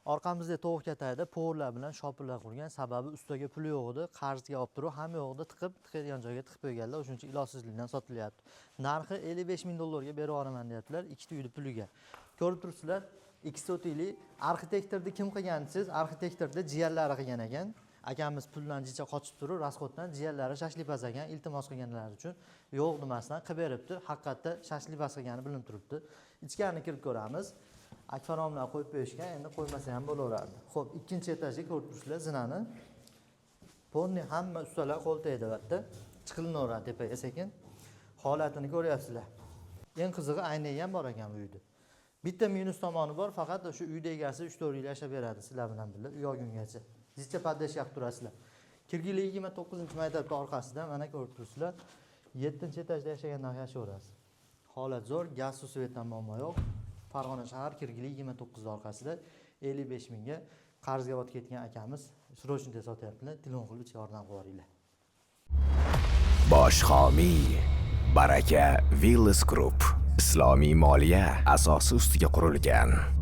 Orqamizda tovuq katayda po'rlar bilan shopirlar qurgan, sababi ustaga puli yo'q edi, qarzga olib turib, ham yo'q edi, tiqadigan joyga tiqib qo'yganlar, o'shuning uchun ilojsizlikdan sotilyapti. Narxi $55,000 berib olaman deyaptilar, ikkita uyni puliga. Ko'rib turibsizlar, ikkita o'tili arxitektorni kim qilgan desiz, arxitektorda jiyanlari qilgan ekan. Akamiz puldan jicha qochib turib, rasxoddan jiyanlari shashlipas ekan, iltimos qilganlari uchun yo'q demasdan qilib beribdi. Haqiqatda shashlipas qilgani bilinib turibdi. Ichkarini kirib ko'ramiz. Akfaromlar qo'yib qo'yishgan, endi qo'ymasa ham bo'laveradi. Xo'p, ikkinchi etajga ko'rib turibsizlar zinani. Ponni hamma ustalar qo'l tegdi albatta. Chiqilinaveradi tepaga sekin. Holatini ko'ryapsizlar. Eng qizig'i aynayi ham bor ekan bu uyda. Bitta minus tomoni bor, faqat o'sha uyda egasi 3-4 yil yashab beradi sizlar bilan birga, uy olgungacha. Zicha paddash yaqib turasizlar. Kirgili 29-maktabda orqasida mana ko'rib turibsizlar. 7-etajda yashagandan yashayverasiz. Holat zo'r, gaz suv svetdan muammo yo'q. Farg'ona shahar Kirgili 29 orqasida 55 mingga qarzga botib ketgan akamiz srochniy sotyaptilar. Telefon qilib yordam qilaveringlar. Bosh homiy Baraka Villas Group islomiy moliya asosi ustiga qurilgan.